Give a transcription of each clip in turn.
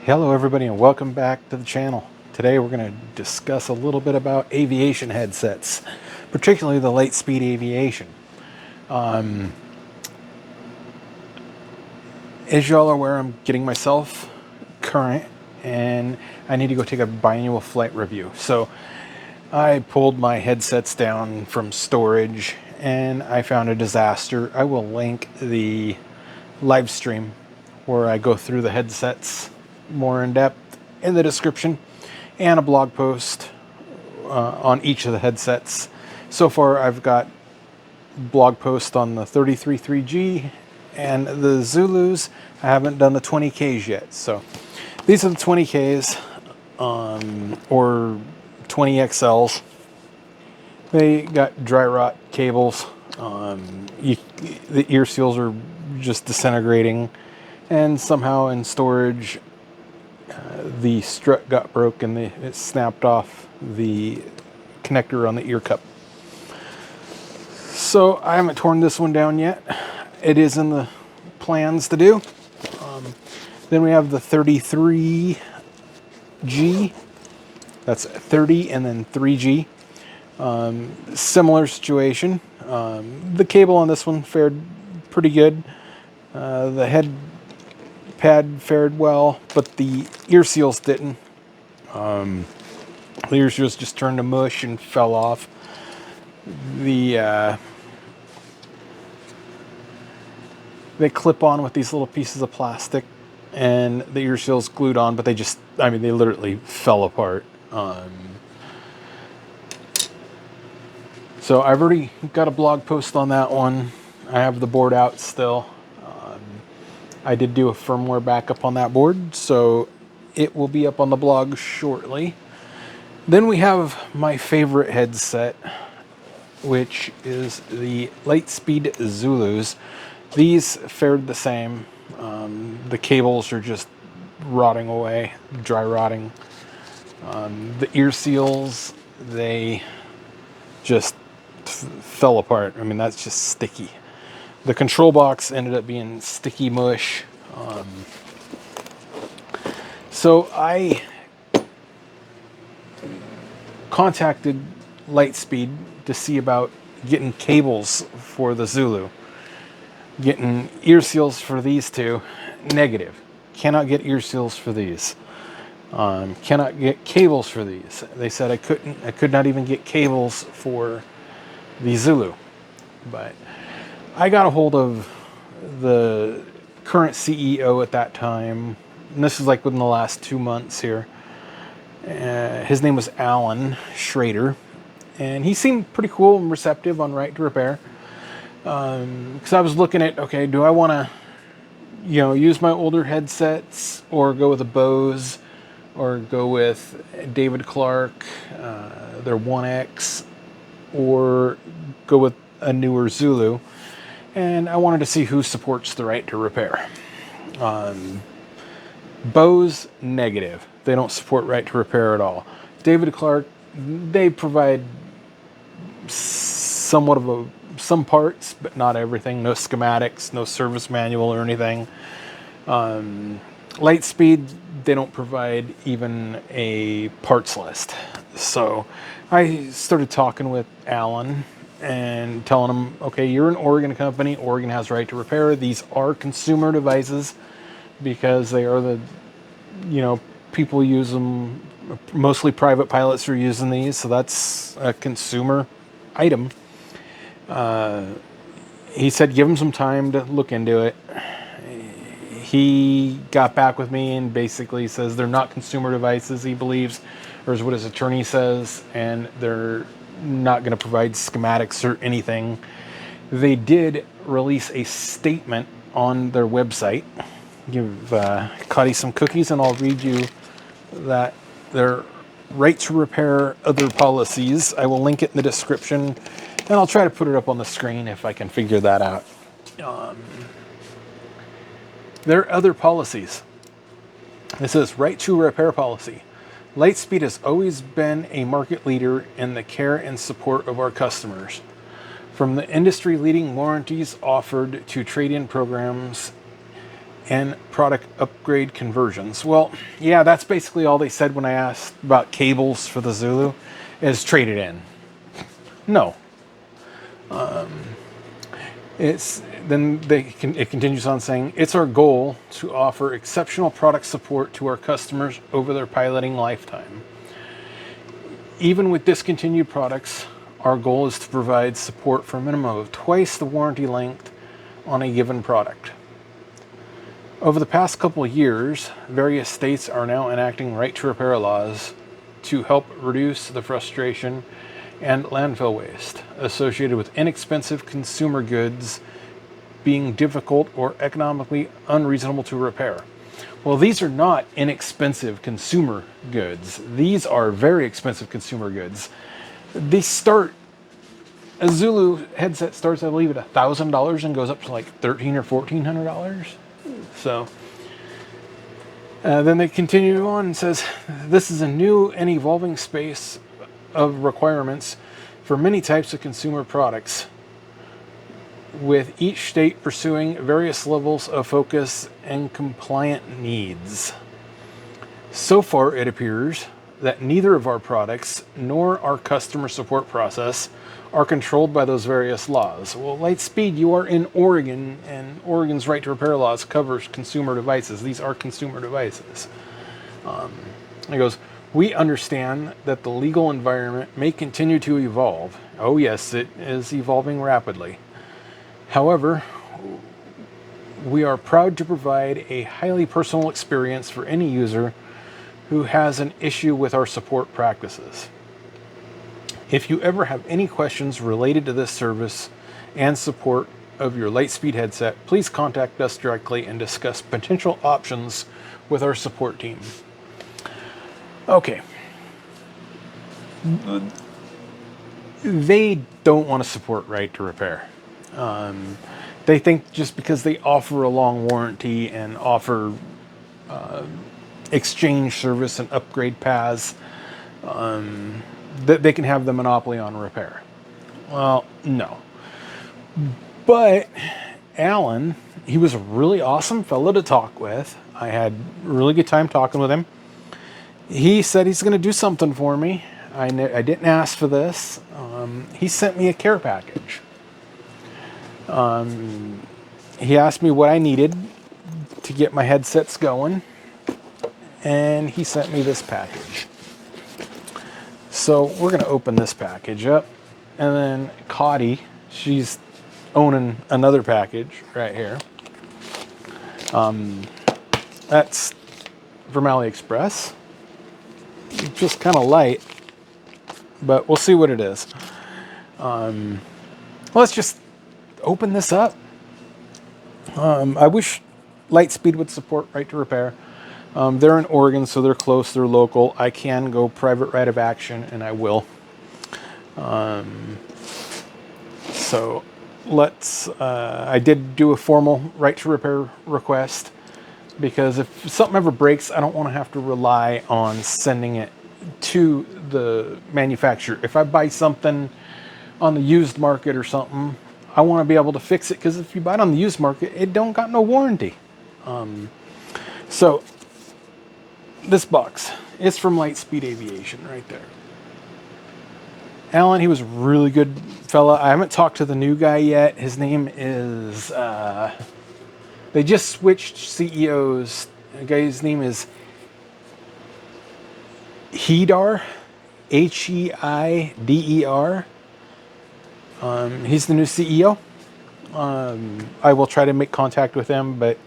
Hello everybody and welcome back to the channel. Today we're going to discuss a little bit about aviation headsets, particularly the Lightspeed Aviation. As y'all are aware, I'm getting myself current and I need to go take a biannual flight review. So I pulled my headsets down from storage and I found a disaster. I will link the live stream where I go through the headsets more in depth in the description, and a blog post on each of the headsets. So far I've got blog post on the 33-3G and the Zulus. I haven't done the 20Ks yet. So these are the 20Ks or 20XLs. They got dry rot cables. The ear seals are just disintegrating, and somehow in storage the strut got broke and it snapped off the connector on the ear cup. So I haven't torn this one down yet. It is in the plans to do. Then we have the 33G. That's 30 and then 3G. Similar situation. The cable on this one fared pretty good. The head pad fared well, but the ear seals didn't. The ear seals just turned to mush and fell off. They clip on with these little pieces of plastic, and the ear seals glued on, but they literally fell apart. So I've already got a blog post on that one. I have the board out still. I did do a firmware backup on that board, so it will be up on the blog shortly. Then we have my favorite headset, which is the Lightspeed Zulus. These fared the same. The cables are just rotting away, dry rotting. The ear seals, they just fell apart. I mean, that's just sticky. The control box ended up being sticky mush. So I contacted Lightspeed to see about getting cables for the Zulu. Getting ear seals for these two, negative. Cannot get ear seals for these. Cannot get cables for these. They said I could not even get cables for the Zulu. But I got a hold of the current CEO at that time, and this is like within the last 2 months here. His name was Alan Schrader, and he seemed pretty cool and receptive on right to repair. Because I was looking at, okay, do I want to, use my older headsets, or go with a Bose, or go with David Clark, their 1X, or go with a newer Zulu. And I wanted to see who supports the right to repair. Bose, negative. They don't support right to repair at all. David Clark, they provide somewhat of some parts, but not everything. No schematics, no service manual or anything. Lightspeed, they don't provide even a parts list. So I started talking with Alan and telling him, okay, you're an Oregon company. Oregon has right to repair. These are consumer devices because they are the, people use them. Mostly private pilots are using these, so that's a consumer item. He said give him some time to look into it. He got back with me and basically says they're not consumer devices, he believes, or is what his attorney says, and they're not going to provide schematics or anything. They did release a statement on their website. Give Cotty some cookies and I'll read you that their right to repair other policies. I will link it in the description, and I'll try to put it up on the screen if I can figure that out. Their other policies. It says right to repair policy. Lightspeed has always been a market leader in the care and support of our customers. From the industry-leading warranties offered to trade-in programs and product upgrade conversions. Well, yeah, that's basically all they said when I asked about cables for the Zulu, is trade it in. No. It continues on saying, it's our goal to offer exceptional product support to our customers over their piloting lifetime. Even with discontinued products, our goal is to provide support for a minimum of twice the warranty length on a given product. Over the past couple of years, various states are now enacting right to repair laws to help reduce the frustration and landfill waste associated with inexpensive consumer goods being difficult or economically unreasonable to repair. Well, these are not inexpensive consumer goods. These are very expensive consumer goods. A Zulu headset starts, I believe, at $1,000 and goes up to like $1,300 or $1,400. So then they continue on and says, this is a new and evolving space of requirements for many types of consumer products, with each state pursuing various levels of focus and compliant needs. So far, it appears that neither of our products nor our customer support process are controlled by those various laws. Well, Lightspeed, you are in Oregon, and Oregon's right to repair laws covers consumer devices. These are consumer devices. It goes, we understand that the legal environment may continue to evolve. Oh yes, it is evolving rapidly. However, we are proud to provide a highly personal experience for any user who has an issue with our support practices. If you ever have any questions related to this service and support of your Lightspeed headset, please contact us directly and discuss potential options with our support team. Okay. They don't want to support right to repair. They think just because they offer a long warranty and offer exchange service and upgrade paths, that they can have the monopoly on repair. Well, no. But Alan, he was a really awesome fellow to talk with. I had a really good time talking with him. He said he's going to do something for me. I didn't ask for this. He sent me a care package. He asked me what I needed to get my headsets going, and he sent me this package. So we're going to open this package up, and then Cotty, she's owning another package right here. That's from AliExpress. It's just kind of light, but we'll see what it is. Let's just open this up. I wish Lightspeed would support right to repair. They're in Oregon, so they're close, they're local. I can go private right of action, and I will. So let's, I did do a formal right to repair request, because if something ever breaks, I don't want to have to rely on sending it to the manufacturer. If I buy something on the used market or something, I want to be able to fix it, because if you buy it on the used market, it don't got no warranty. So this box is from Lightspeed Aviation right there. Alan, he was a really good fella. I haven't talked to the new guy yet. His name is, they just switched CEOs. The guy's name is Heider, Heider. He's the new CEO. I will try to make contact with him, but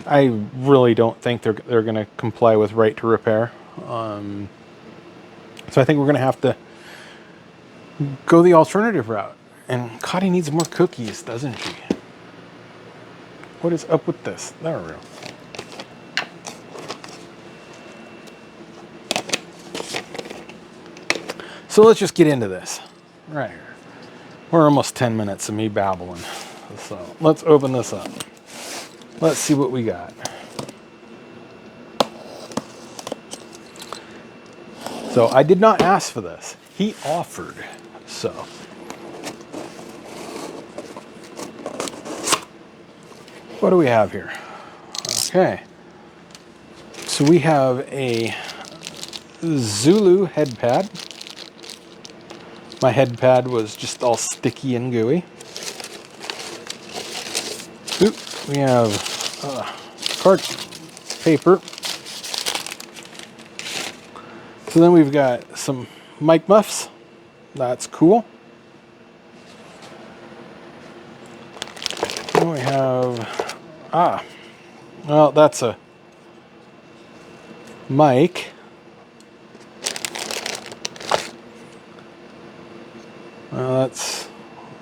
I really don't think they're going to comply with right to repair. So I think we're going to have to go the alternative route. And Cotty needs more cookies, doesn't she? What is up with this? There we go. So let's just get into this right here. We're almost 10 minutes of me babbling. So let's open this up. Let's see what we got. So I did not ask for this. He offered. So what do we have here? Okay. So we have a Zulu head pad. My head pad was just all sticky and gooey. Oop, we have card paper. So then we've got some mic muffs. That's cool. Then we have, well, that's a mic. That's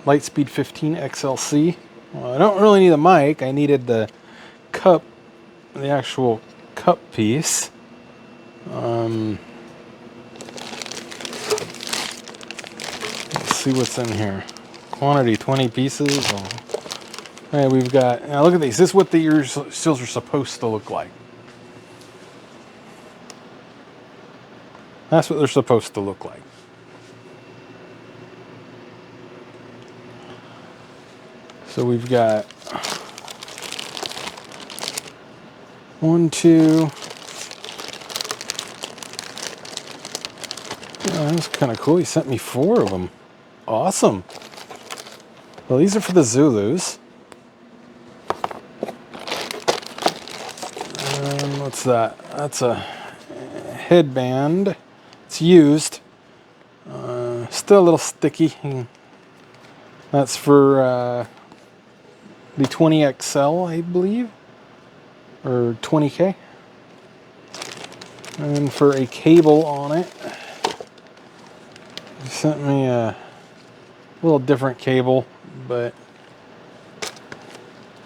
Lightspeed 15 XLC. Well, I don't really need a mic. I needed the cup, the actual cup piece. Let's see what's in here. Quantity 20 pieces. Oh. Okay, we've got, now look at these. This is what the ear seals are supposed to look like. That's what they're supposed to look like. So we've got 1, 2. Oh, that's kind of cool. He sent me 4 of them. Awesome. Well, these are for the Zulus. And what's that? That's a headband. It's used. Still a little sticky. That's for the 20XL, I believe, or 20K. And for a cable on it, he sent me a little different cable, but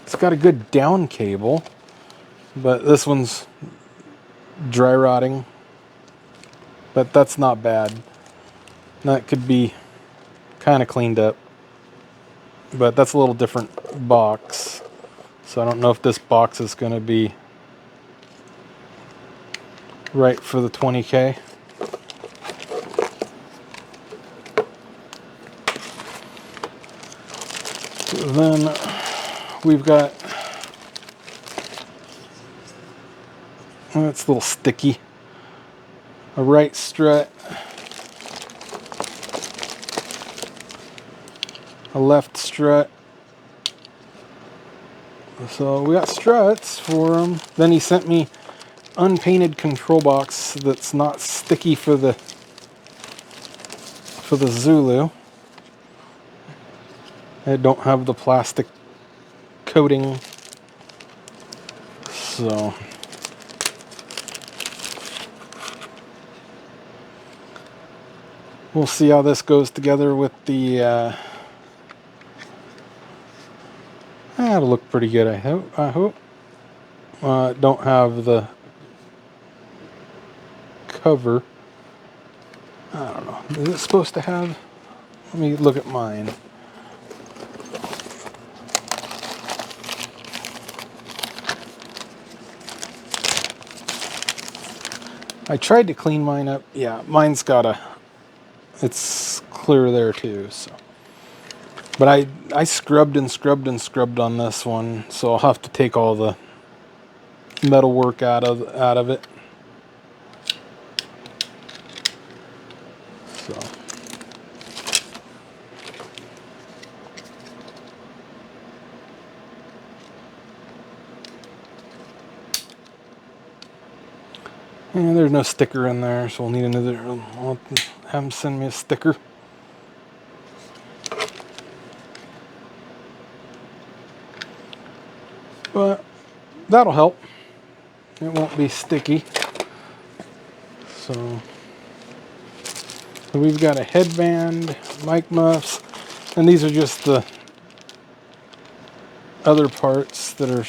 it's got a good down cable, but this one's dry rotting, but that's not bad. That could be kind of cleaned up, but that's a little different box, so I don't know if this box is going to be right for the 20K. Then we've got, oh, it's a little sticky, a right strut, a left strut. So we got struts for them. Then he sent me unpainted control box that's not sticky for the Zulu. I don't have the plastic coating, so we'll see how this goes together with the that'll look pretty good, I hope. Don't have the cover. I don't know. Is it supposed to have? Let me look at mine. I tried to clean mine up. Yeah, mine's got a, it's clear there too, so. But I scrubbed and scrubbed and scrubbed on this one, so I'll have to take all the metal work out of it. So. And there's no sticker in there, so we'll need another. I'll have them send me a sticker. But that'll help. It won't be sticky. So we've got a headband, mic muffs, and these are just the other parts that are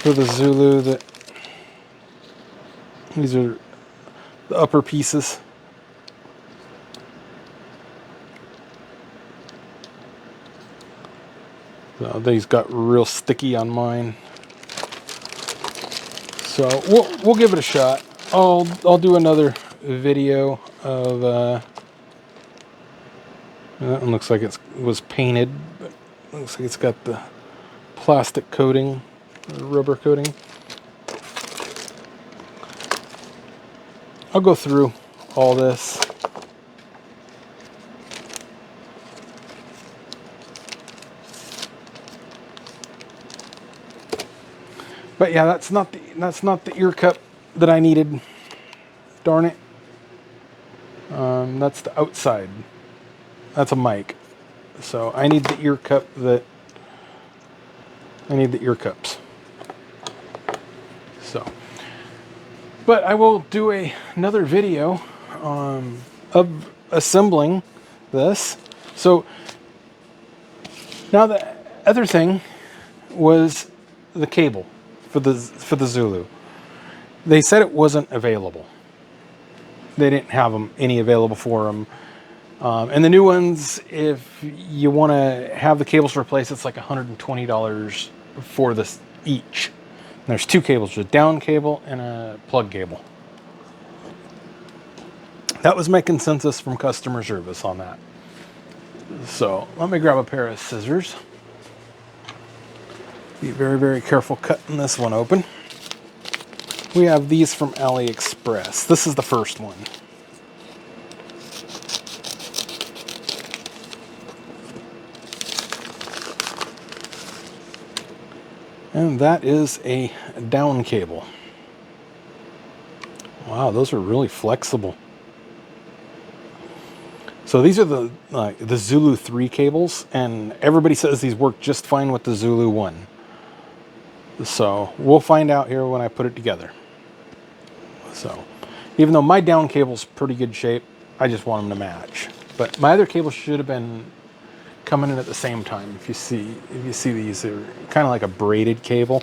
for the Zulu. That these are the upper pieces. So these got real sticky on mine. So we'll give it a shot. I'll do another video of that one looks like it was painted, but looks like it's got the plastic coating rubber coating. I'll go through all this. But yeah, that's not the ear cup that I needed. Darn it. That's the outside. That's a mic. So I need the ear cup I need the ear cups. So, but I will do another video of assembling this. So now the other thing was the cable for the Zulu. They said it wasn't available. They didn't have any available for them. And the new ones, if you want to have the cables replaced, it's like $120 for this each. And there's two cables, a down cable and a plug cable. That was my consensus from customer service on that. So let me grab a pair of scissors. Be very, very careful cutting this one open. We have these from AliExpress. This is the first one. And that is a down cable. Wow, those are really flexible. So these are the Zulu 3 cables, and everybody says these work just fine with the Zulu 1. So we'll find out here when I put it together. So even though my down cable's pretty good shape, I just want them to match. But my other cable should have been coming in at the same time. If you see these, they're kind of like a braided cable.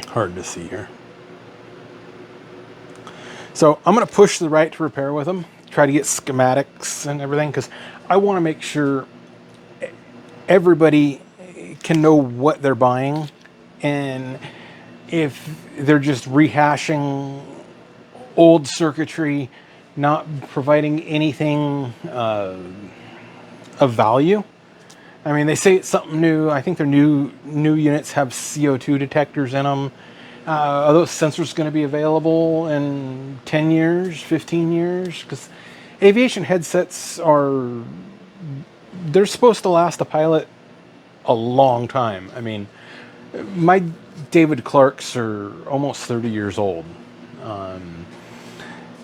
Hard to see here. So I'm going to push the right to repair with them, try to get schematics and everything, because I want to make sure everybody can know what they're buying, and if they're just rehashing old circuitry, not providing anything of value. I mean, they say it's something new. I think their new units have CO2 detectors in them. Are those sensors going to be available in 10 years, 15 years? Because aviation headsets they're supposed to last a pilot a long time. I mean, my David Clarks are almost 30 years old.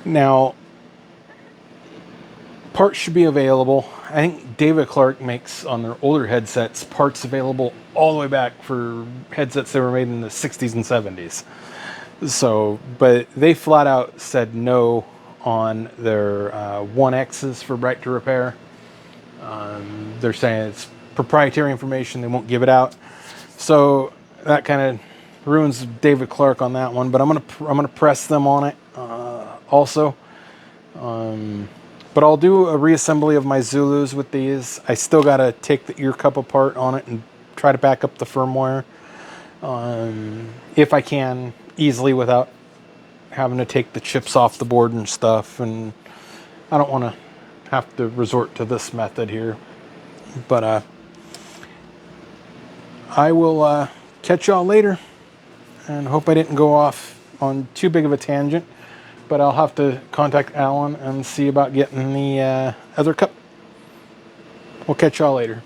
Now, parts should be available. I think David Clark makes, on their older headsets, parts available all the way back for headsets that were made in the 60s and 70s. So, but they flat out said no on their 1Xs for right to repair. They're saying it's proprietary information, they won't give it out. So that kind of ruins David Clark on that one, but I'm gonna press them on it also. But I'll do a reassembly of my Zulus with these. I still gotta take the ear cup apart on it and try to back up the firmware if I can easily without having to take the chips off the board and stuff. And I don't want to have to resort to this method here. But I will catch y'all later, and hope I didn't go off on too big of a tangent. But I'll have to contact Alan and see about getting the other cup. We'll catch y'all later.